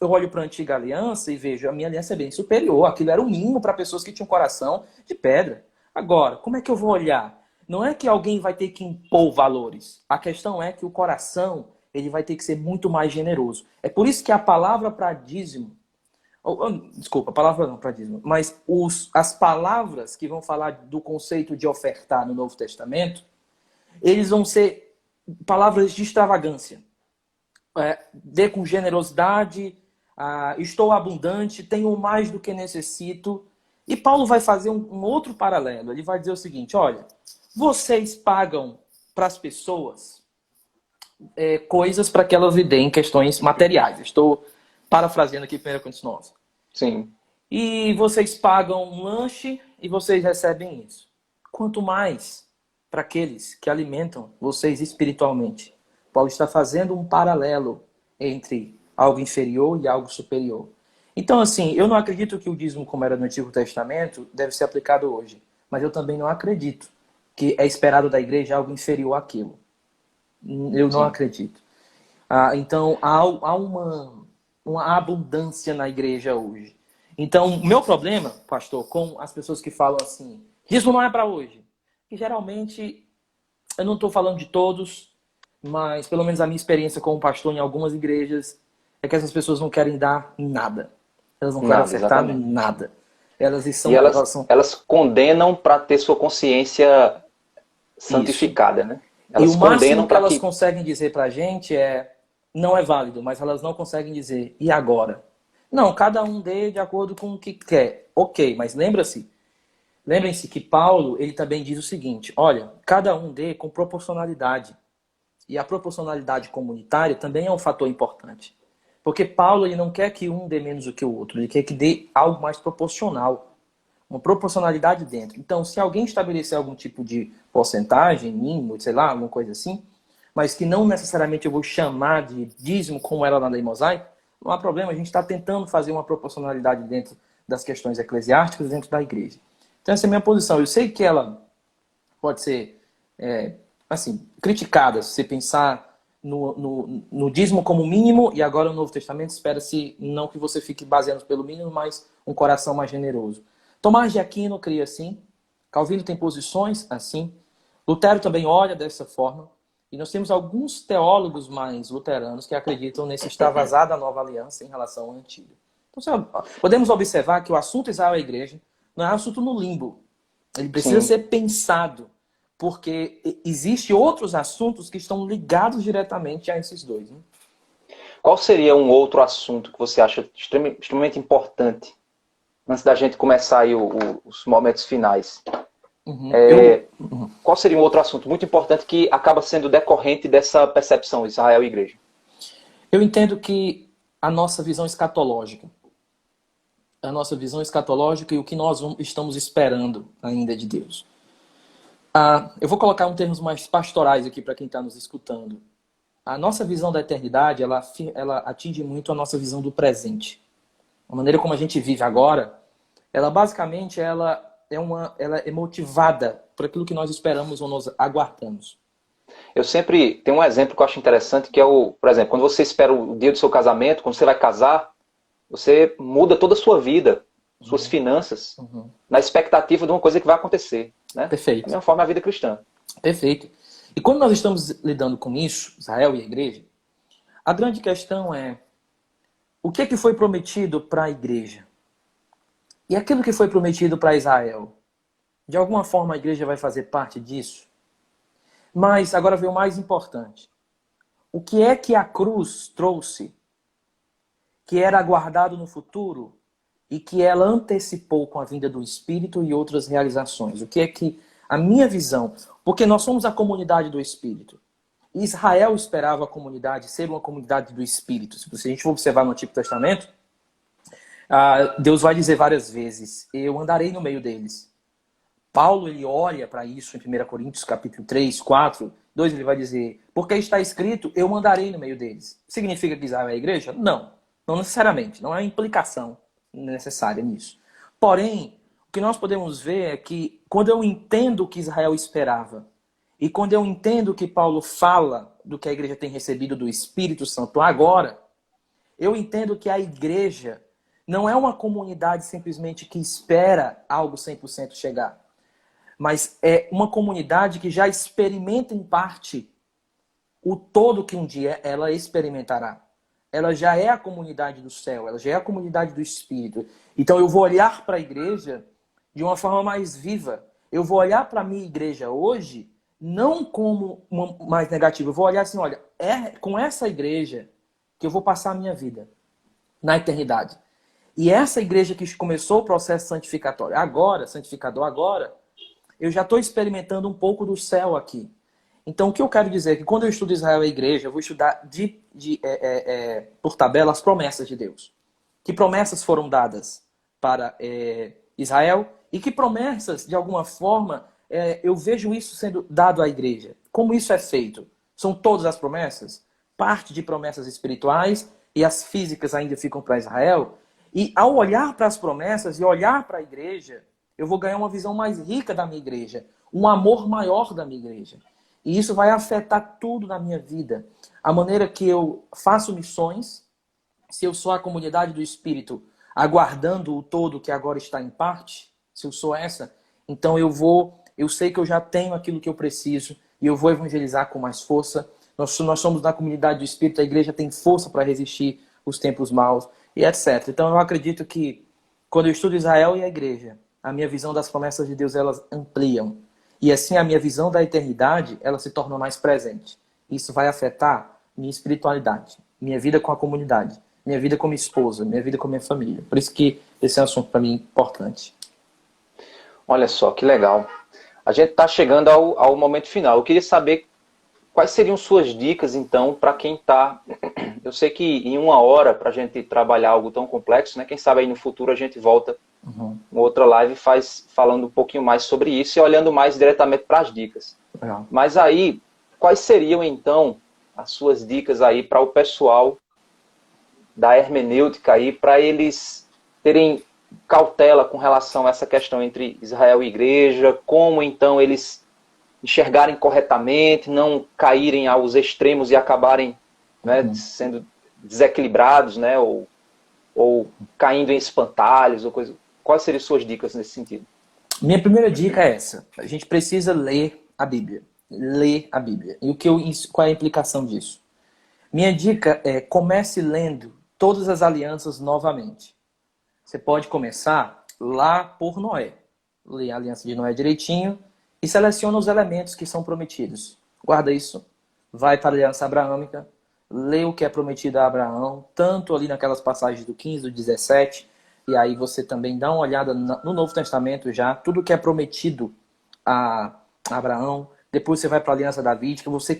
B: olho para a antiga aliança e vejo a minha aliança é bem superior, aquilo era o mínimo para pessoas que tinham coração de pedra. Agora, como é que eu vou olhar? Não é que alguém vai ter que impor valores. A questão é que o coração ele vai ter que ser muito mais generoso. É por isso que a palavra para dízimo, desculpa, a palavra não para dízimo, mas as palavras que vão falar do conceito de ofertar no Novo Testamento, eles vão ser palavras de extravagância. Dê com generosidade, estou abundante, tenho mais do que necessito. E Paulo vai fazer um outro paralelo. Ele vai dizer o seguinte, olha, vocês pagam para as pessoas coisas para que elas lhe deem questões materiais. Estou parafraseando aqui 1 Coríntios 9.
C: Sim.
B: E vocês pagam um lanche e vocês recebem isso. Quanto mais para aqueles que alimentam vocês espiritualmente. Paulo está fazendo um paralelo entre algo inferior e algo superior. Então, assim, eu não acredito que o dízimo, como era no Antigo Testamento, deve ser aplicado hoje. Mas eu também não acredito que é esperado da igreja algo inferior àquilo. Eu não
C: Sim.
B: acredito. Então, há uma abundância na igreja hoje. Então, o meu problema, pastor, com as pessoas que falam assim, dízimo não é para hoje. Que geralmente, eu não estou falando de todos, mas pelo menos a minha experiência como pastor em algumas igrejas é que essas pessoas não querem dar nada. Elas não querem
C: Nada,
B: ofertar
C: exatamente.
B: nada.
C: E elas condenam para ter sua consciência
B: Isso.
C: santificada, né?
B: E
C: Elas
B: o máximo
C: condenam
B: que
C: para
B: elas
C: que...
B: conseguem dizer pra gente é não é válido, mas elas não conseguem dizer e agora? Não, cada um dê de acordo com o que quer. Ok, mas lembrem-se que Paulo, ele também diz o seguinte, olha, cada um dê com proporcionalidade. E a proporcionalidade comunitária também é um fator importante. Porque Paulo, ele não quer que um dê menos do que o outro, ele quer que dê algo mais proporcional. Uma proporcionalidade dentro. Então, se alguém estabelecer algum tipo de porcentagem, mínimo, sei lá, alguma coisa assim, mas que não necessariamente eu vou chamar de dízimo como era na lei mosaica, não há problema, a gente está tentando fazer uma proporcionalidade dentro das questões eclesiásticas dentro da igreja. Então, essa é a minha posição. Eu sei que ela pode ser, assim, criticada, se você pensar no dízimo como mínimo, e agora no Novo Testamento espera-se não que você fique baseando pelo mínimo, mas um coração mais generoso. Tomás de Aquino cria assim, Calvino tem posições assim, Lutero também olha dessa forma, e nós temos alguns teólogos mais luteranos que acreditam nesse extravasar da nova aliança em relação à antiga. Então, podemos observar que o assunto Israel e a igreja não é um assunto no limbo. Ele precisa
C: Sim.
B: ser pensado, porque existem outros assuntos que estão ligados diretamente a esses dois. Né?
C: Qual seria um outro assunto que você acha extremamente importante antes da gente começar aí os momentos finais? Qual seria um outro assunto muito importante que acaba sendo decorrente dessa percepção Israel e igreja?
B: Eu entendo que a nossa visão escatológica e o que nós estamos esperando ainda de Deus. Eu vou colocar um termos mais pastorais aqui para quem está nos escutando. A nossa visão da eternidade, ela atinge muito a nossa visão do presente. A maneira como a gente vive agora, ela basicamente ela é motivada por aquilo que nós esperamos ou nós aguardamos.
C: Eu sempre tenho um exemplo que eu acho interessante, que é por exemplo, quando você espera o dia do seu casamento, quando você vai casar, você muda toda a sua vida, suas finanças, na expectativa de uma coisa que vai acontecer. Né?
B: Perfeito.
C: Da mesma forma, a vida cristã.
B: Perfeito. E quando nós estamos lidando com isso, Israel e a igreja, a grande questão é o que foi prometido para a igreja? E aquilo que foi prometido para Israel? De alguma forma a igreja vai fazer parte disso? Mas agora vem o mais importante. O que é que a cruz trouxe que era aguardado no futuro e que ela antecipou com a vinda do Espírito e outras realizações? O que é que a minha visão... Porque nós somos a comunidade do Espírito. Israel esperava a comunidade ser uma comunidade do Espírito. Se a gente for observar no Antigo Testamento, Deus vai dizer várias vezes, eu andarei no meio deles. Paulo, ele olha para isso em 1 Coríntios capítulo 3, 4, 2, ele vai dizer, porque está escrito, eu andarei no meio deles. Significa que Israel é a igreja? Não, não necessariamente, não é uma implicação necessária nisso. Porém, o que nós podemos ver é que quando eu entendo o que Israel esperava, e quando eu entendo que Paulo fala do que a igreja tem recebido do Espírito Santo agora, eu entendo que a igreja não é uma comunidade simplesmente que espera algo 100% chegar, mas é uma comunidade que já experimenta em parte o todo que um dia ela experimentará. Ela já é a comunidade do céu, ela já é a comunidade do Espírito. Então eu vou olhar para a igreja de uma forma mais viva. Eu vou olhar para a minha igreja hoje não como uma mais negativa. Eu vou olhar assim, olha, é com essa igreja que eu vou passar a minha vida na eternidade. E essa igreja que começou o processo santificador agora, eu já estou experimentando um pouco do céu aqui. Então, o que eu quero dizer é que quando eu estudo Israel e a igreja, eu vou estudar por tabela as promessas de Deus. Que promessas foram dadas para Israel e que promessas, de alguma forma, eu vejo isso sendo dado à igreja. Como isso é feito? São todas as promessas? Parte de promessas espirituais e as físicas ainda ficam para Israel? E ao olhar para as promessas e olhar para a igreja, eu vou ganhar uma visão mais rica da minha igreja, um amor maior da minha igreja. E isso vai afetar tudo na minha vida. A maneira que eu faço missões, se eu sou a comunidade do Espírito, aguardando o todo que agora está em parte, se eu sou essa, então eu sei que eu já tenho aquilo que eu preciso e eu vou evangelizar com mais força. Nós somos da comunidade do Espírito, a igreja tem força para resistir os tempos maus e etc. Então eu acredito que quando eu estudo Israel e a igreja, a minha visão das promessas de Deus, elas ampliam. E assim a minha visão da eternidade, ela se torna mais presente. Isso vai afetar minha espiritualidade, minha vida com a comunidade, minha vida como esposa, minha vida com a minha família. Por isso que esse é um assunto para mim importante.
C: Olha só, que legal. A gente está chegando ao momento final. Eu queria saber quais seriam suas dicas, então, para quem está... Eu sei que em 1 hora, para a gente trabalhar algo tão complexo, né? Quem sabe aí no futuro a gente volta uma outra live falando um pouquinho mais sobre isso e olhando mais diretamente para as dicas.
B: Legal.
C: Mas aí, quais seriam, então, as suas dicas aí para o pessoal da hermenêutica aí, para eles terem cautela com relação a essa questão entre Israel e igreja, como então eles enxergarem corretamente, não caírem aos extremos e acabarem, né, sendo desequilibrados, né, ou caindo em espantalhos, ou coisa. Quais seriam suas dicas nesse sentido?
B: Minha primeira dica é essa. A gente precisa ler a Bíblia. Ler a Bíblia. E qual é a implicação disso? Minha dica é: comece lendo todas as alianças novamente. Você pode começar lá por Noé. Lê a aliança de Noé direitinho e seleciona os elementos que são prometidos. Guarda isso. Vai para a aliança abraâmica. Lê o que é prometido a Abraão, tanto ali naquelas passagens do 15, do 17. E aí você também dá uma olhada no Novo Testamento já. Tudo que é prometido a Abraão. Depois você vai para a aliança davídica. Você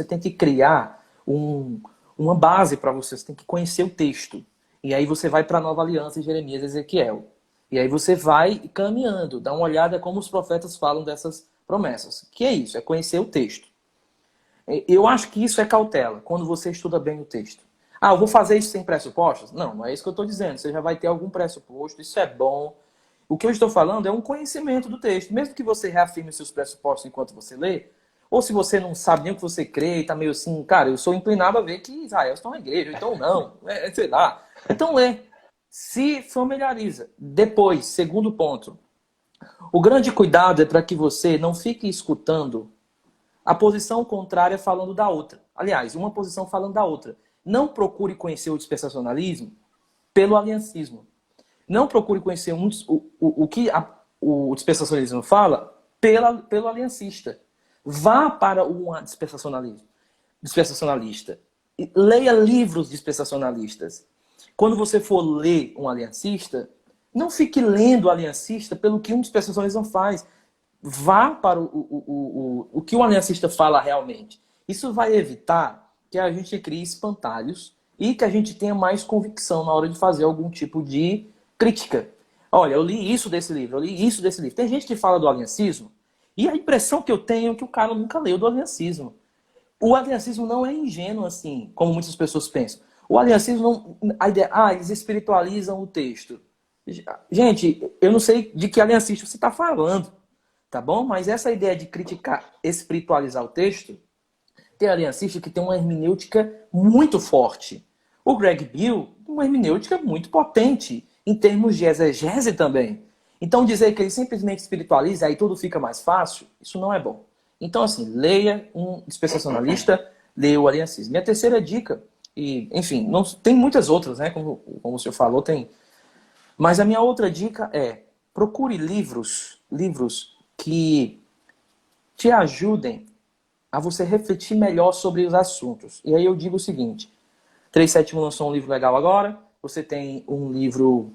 B: tem que criar uma base para você. Você tem que conhecer o texto. E aí você vai para a nova aliança, Jeremias e Ezequiel. E aí você vai caminhando, dá uma olhada como os profetas falam dessas promessas. Que é isso? É conhecer o texto. Eu acho que isso é cautela, quando você estuda bem o texto. Ah, eu vou fazer isso sem pressupostos? Não, não é isso que eu estou dizendo. Você já vai ter algum pressuposto, isso é bom. O que eu estou falando é um conhecimento do texto. Mesmo que você reafirme seus pressupostos enquanto você lê, ou se você não sabe nem o que você crê e está meio assim, cara, eu sou inclinado a ver que Israel está na igreja, então não, sei lá. Então lê, se familiariza. Depois, segundo ponto, o grande cuidado é para que você não fique escutando a posição contrária falando da outra. Aliás, uma posição falando da outra. Não procure conhecer o dispensacionalismo pelo aliancismo. Não procure conhecer o que o dispensacionalismo fala pelo aliancista. Vá para um dispensacionalista. Leia livros dispensacionalistas. Quando você for ler um aliancista, não fique lendo o aliancista pelo que um dispensacionalista faz. Vá para o que o aliancista fala realmente. Isso vai evitar que a gente crie espantalhos e que a gente tenha mais convicção na hora de fazer algum tipo de crítica. Olha, eu li isso desse livro, eu li isso desse livro. Tem gente que fala do aliancismo e a impressão que eu tenho é que o cara nunca leu do aliancismo. O aliancismo não é ingênuo assim, como muitas pessoas pensam. O aliancismo, a ideia, eles espiritualizam o texto. Gente, eu não sei de que aliancista você está falando, tá bom? Mas essa ideia de criticar, espiritualizar o texto, tem aliancista que tem uma hermenêutica muito forte. O Greg Bill, uma hermenêutica muito potente, em termos de exegese também. Então dizer que ele simplesmente espiritualiza e aí tudo fica mais fácil, isso não é bom. Então assim, leia um dispensacionalista, leia o aliancismo. Minha terceira dica, e enfim, não, tem muitas outras, né? Como o senhor falou, tem. Mas a minha outra dica é: procure livros que te ajudem a você refletir melhor sobre os assuntos. E aí eu digo o seguinte: 371 lançou um livro legal agora, você tem um livro,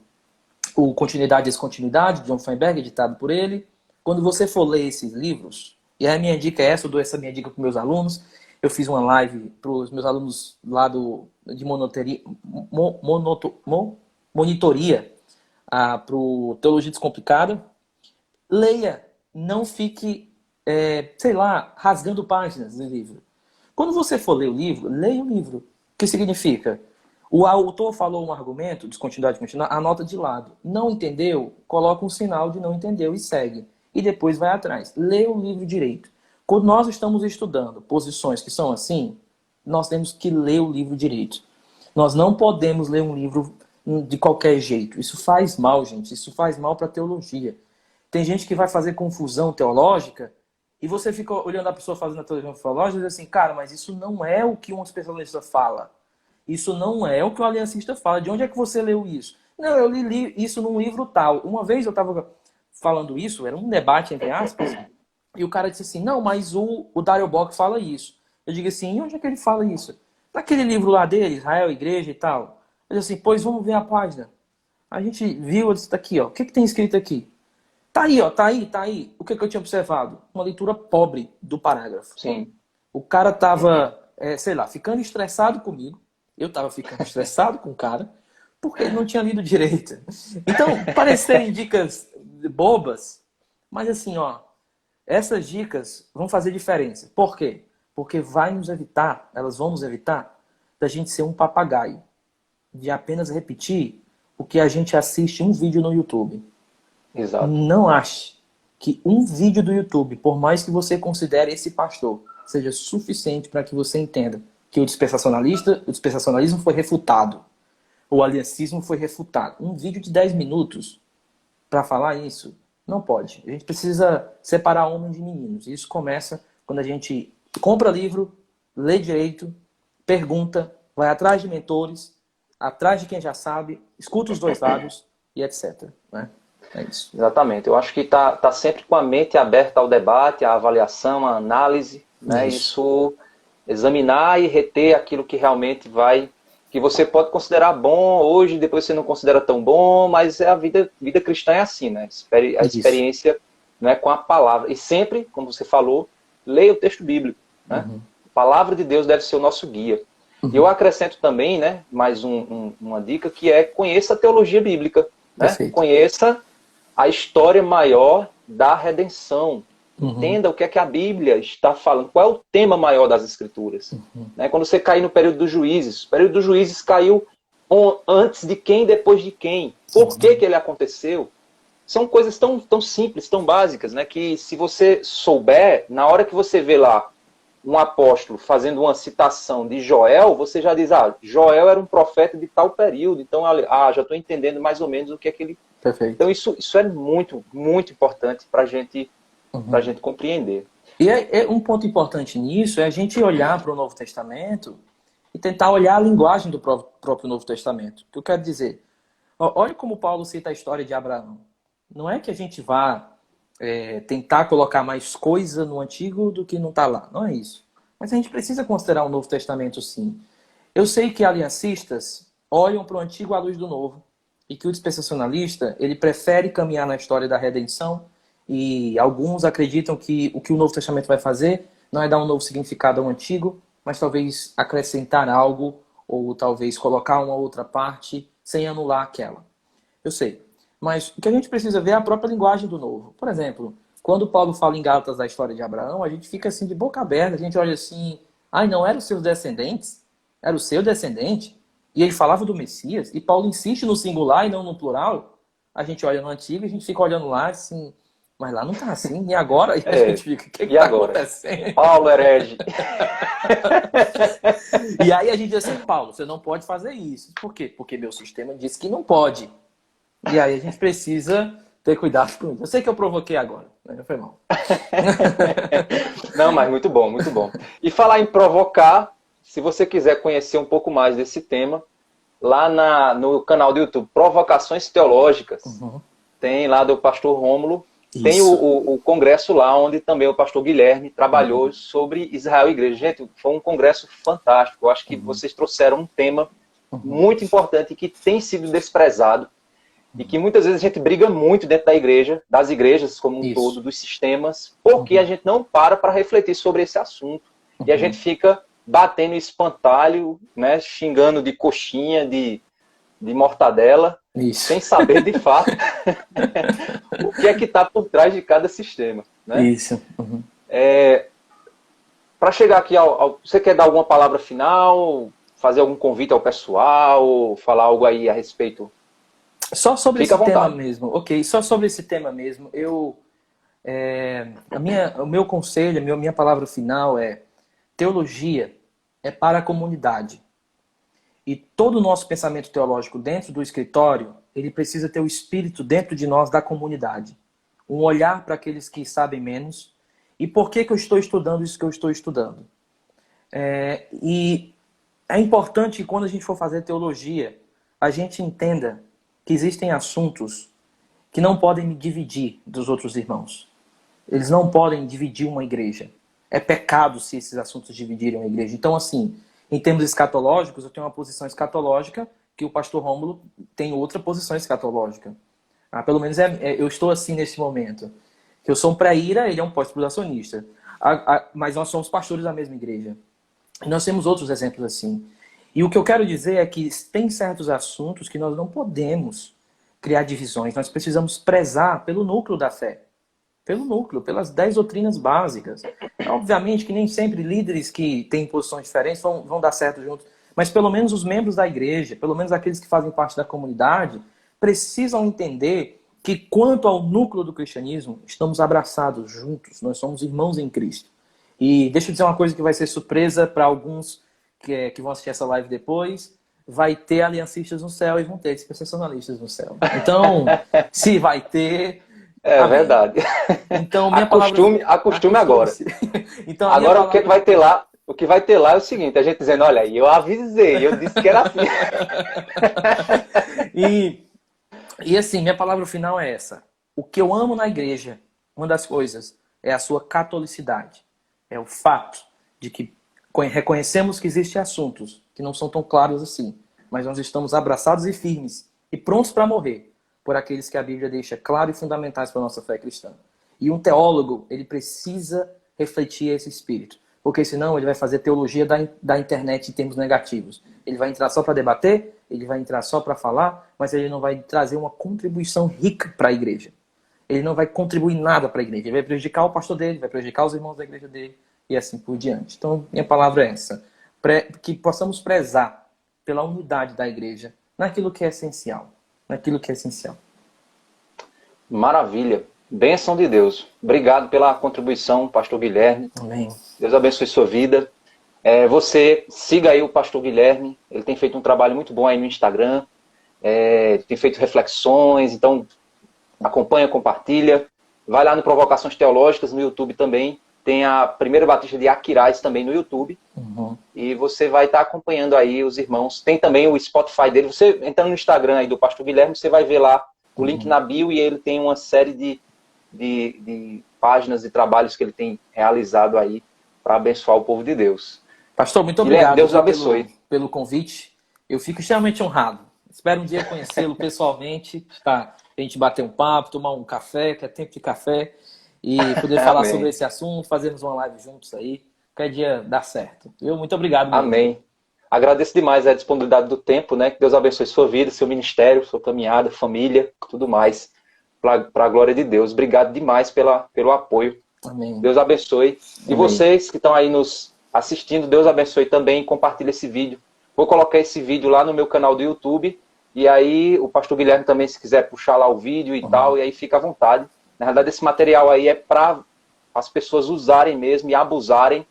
B: o Continuidade e Descontinuidade, de John Feinberg, editado por ele. Quando você for ler esses livros, e a minha dica é essa, eu dou essa minha dica para meus alunos. Eu fiz uma live para os meus alunos lá de monitoria para o Teologia Descomplicada. Leia, não fique, sei lá, rasgando páginas do livro. Quando você for ler o livro, leia o livro. O que significa? O autor falou um argumento, descontinuidade, continuar, anota de lado. Não entendeu? Coloca um sinal de não entendeu e segue. E depois vai atrás. Lê o livro direito. Quando nós estamos estudando posições que são assim, nós temos que ler o livro direito. Nós não podemos ler um livro de qualquer jeito. Isso faz mal, gente. Isso faz mal para a teologia. Tem gente que vai fazer confusão teológica e você fica olhando a pessoa fazendo a teologia teológica e diz assim, cara, mas isso não é o que um especialista fala. Isso não é o que o aliancista fala. De onde é que você leu isso? Não, eu li isso num livro tal. Uma vez eu estava falando isso, era um debate entre aspas, e o cara disse assim, não, mas o Dario Bock fala isso. Eu digo assim, e onde é que ele fala isso? Naquele livro lá dele, Israel, Igreja e tal. Eu disse assim, pois vamos ver a página. A gente viu, eu disse, tá aqui, ó. O que tem escrito aqui? Tá aí, ó, tá aí. O que eu tinha observado? Uma leitura pobre do parágrafo.
C: Sim.
B: O cara tava, sei lá, ficando estressado comigo. Eu tava ficando estressado com o cara, porque ele não tinha lido direito. Então, parecerem dicas bobas, mas assim, ó, essas dicas vão fazer diferença. Por quê? Porque elas vão nos evitar da gente ser um papagaio, de apenas repetir o que a gente assiste um vídeo no YouTube.
C: Exato.
B: Não ache que um vídeo do YouTube, por mais que você considere esse pastor, seja suficiente para que você entenda que o dispensacionalismo foi refutado. O aliancismo foi refutado. Um vídeo de 10 minutos para falar isso, não pode. A gente precisa separar homens de meninos. Isso começa quando a gente compra livro, lê direito, pergunta, vai atrás de mentores, atrás de quem já sabe, escuta os dois lados e etc. Né? É isso.
C: Exatamente. Eu acho que tá sempre com a mente aberta ao debate, à avaliação, à análise, né? Isso examinar e reter aquilo que realmente que você pode considerar bom hoje, depois você não considera tão bom, mas a vida cristã é assim, né? A experiência, né, com a palavra. E sempre, como você falou, leia o texto bíblico, né? A palavra de Deus deve ser o nosso guia. E eu acrescento também, né, mais uma dica, que é conheça a teologia bíblica, né? Conheça a história maior da redenção. Entenda o que é que a Bíblia está falando. Qual é o tema maior das Escrituras? Né? Quando você cair no período dos juízes, o período dos juízes caiu antes de quem, depois de quem? Por que ele aconteceu? São coisas tão simples, tão básicas, né? Que se você souber, na hora que você vê lá um apóstolo fazendo uma citação de Joel, você já diz, Joel era um profeta de tal período, então, já estou entendendo mais ou menos o que é que ele...
B: Perfeito.
C: Então isso é muito, muito importante para a gente compreender.
B: E um ponto importante nisso é a gente olhar para o Novo Testamento e tentar olhar a linguagem do próprio Novo Testamento. O que eu quero dizer? Olha como Paulo cita a história de Abraão. Não é que a gente vá tentar colocar mais coisa no Antigo do que não está lá. Não é isso. Mas a gente precisa considerar o Novo Testamento, sim. Eu sei que aliancistas olham para o Antigo à luz do Novo e que o dispensacionalista ele prefere caminhar na história da redenção. E alguns acreditam que o Novo Testamento vai fazer não é dar um novo significado ao Antigo, mas talvez acrescentar algo, ou talvez colocar uma outra parte sem anular aquela. Eu sei. Mas o que a gente precisa ver é a própria linguagem do Novo. Por exemplo, quando Paulo fala em Gálatas da história de Abraão, a gente fica assim de boca aberta, a gente olha assim, não eram os seus descendentes? Era o seu descendente? E ele falava do Messias? E Paulo insiste no singular e não no plural? A gente olha no Antigo e a gente fica olhando lá assim... Mas lá não tá assim, e agora? E a gente fica, o que tá acontecendo?
C: Paulo herege.
B: E aí a gente diz assim, Paulo, você não pode fazer isso. Por quê? Porque meu sistema diz que não pode. E aí a gente precisa ter cuidado com isso. Eu sei que eu provoquei agora, né? Foi mal.
C: Não, mas muito bom, muito bom. E falar em provocar, se você quiser conhecer um pouco mais desse tema, lá no canal do YouTube, Provocações Teológicas, tem lá do pastor Rômulo. Isso. Tem o congresso lá, onde também o pastor Guilherme trabalhou sobre Israel e Igreja. Gente, foi um congresso fantástico. Eu acho que vocês trouxeram um tema muito importante que tem sido desprezado e que muitas vezes a gente briga muito dentro da igreja, das igrejas como um todo, dos sistemas, porque a gente não para refletir sobre esse assunto. E a gente fica batendo espantalho, né, xingando de coxinha, de mortadela, sem saber de fato o que é que está por trás de cada sistema. Né?
B: Isso.
C: Para chegar aqui, você quer dar alguma palavra final? fazer algum convite ao pessoal, falar algo aí a respeito?
B: Só sobre
C: Fica
B: esse
C: à
B: tema
C: vontade.
B: mesmo. Ok, só sobre esse tema mesmo. O meu conselho, a minha palavra final é: teologia é para a comunidade. E todo o nosso pensamento teológico dentro do escritório, ele precisa ter o espírito dentro de nós da comunidade. Um olhar para aqueles que sabem menos. E por que eu estou estudando isso que eu estou estudando? E é importante que quando a gente for fazer teologia, a gente entenda que existem assuntos que não podem me dividir dos outros irmãos. Eles não podem dividir uma igreja. É pecado se esses assuntos dividirem uma igreja. Então, assim, em termos escatológicos, eu tenho uma posição escatológica que o pastor Rômulo tem outra posição escatológica. Pelo menos eu estou assim neste momento. Eu sou um pré-ira, ele é um pós-tribulacionista. Mas nós somos pastores da mesma igreja. E nós temos outros exemplos assim. E o que eu quero dizer é que tem certos assuntos que nós não podemos criar divisões. Nós precisamos prezar pelo núcleo da fé. Pelo núcleo, pelas 10 doutrinas básicas. Obviamente que nem sempre líderes que têm posições diferentes vão dar certo juntos. Mas pelo menos os membros da igreja, pelo menos aqueles que fazem parte da comunidade, precisam entender que quanto ao núcleo do cristianismo, estamos abraçados juntos. Nós somos irmãos em Cristo. E deixa eu dizer uma coisa que vai ser surpresa para alguns que vão assistir essa live depois. Vai ter aliancistas no céu e vão ter dispensacionalistas no céu. Então, se vai ter...
C: É
B: amém.
C: Verdade.
B: Então, minha
C: acostume agora.
B: Então,
C: agora
B: palavra...
C: o que vai ter lá? O que vai ter lá é o seguinte, a gente dizendo, olha aí, eu avisei, eu disse que era assim.
B: E assim, minha palavra final é essa. O que eu amo na igreja, uma das coisas, é a sua catolicidade. É o fato de que reconhecemos que existem assuntos que não são tão claros assim, mas nós estamos abraçados e firmes e prontos para morrer por aqueles que a Bíblia deixa claros e fundamentais para a nossa fé cristã. E um teólogo, ele precisa refletir esse espírito, porque senão ele vai fazer teologia da internet em termos negativos. Ele vai entrar só para debater, ele vai entrar só para falar, mas ele não vai trazer uma contribuição rica para a igreja. Ele não vai contribuir nada para a igreja. Ele vai prejudicar o pastor dele, vai prejudicar os irmãos da igreja dele e assim por diante. Então, minha palavra é essa. Que possamos prezar pela unidade da igreja naquilo que é essencial. Naquilo que é essencial.
C: Maravilha. Bênção de Deus. Obrigado pela contribuição, pastor Guilherme.
B: Amém.
C: Deus abençoe sua vida. Você siga aí o pastor Guilherme. Ele tem feito um trabalho muito bom aí no Instagram. Tem feito reflexões. Então, acompanha, compartilha. Vai lá no Provocações Teológicas, no YouTube também. Tem a Primeira Batista de Aquiraz também no YouTube.
B: Uhum.
C: E você vai estar acompanhando aí os irmãos. Tem também o Spotify dele. Você entrando no Instagram aí do pastor Guilherme, você vai ver lá o link na bio e ele tem uma série de páginas e trabalhos que ele tem realizado aí para abençoar o povo de Deus.
B: Pastor, muito obrigado.
C: Deus abençoe.
B: Pelo convite. Eu fico extremamente honrado. Espero um dia conhecê-lo pessoalmente, tá? A gente bater um papo, tomar um café, que é tempo de café, e poder falar sobre esse assunto, fazermos uma live juntos aí. Qualquer dia dá certo. Muito obrigado. Mesmo.
C: Amém. Agradeço demais a disponibilidade do tempo, né? Que Deus abençoe sua vida, seu ministério, sua caminhada, família, tudo mais. Para a glória de Deus. Obrigado demais pelo apoio.
B: Amém.
C: Deus abençoe. E vocês que estão aí nos assistindo, Deus abençoe também. Compartilhe esse vídeo. Vou colocar esse vídeo lá no meu canal do YouTube. E aí o pastor Guilherme também, se quiser puxar lá o vídeo e tal, e aí fica à vontade. Na verdade, esse material aí é para as pessoas usarem mesmo e abusarem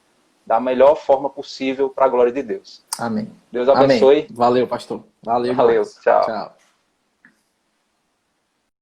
C: da melhor forma possível para a glória de Deus.
B: Amém.
C: Deus abençoe.
B: Amém. Valeu, pastor. Valeu.
C: Tchau.
B: Tchau.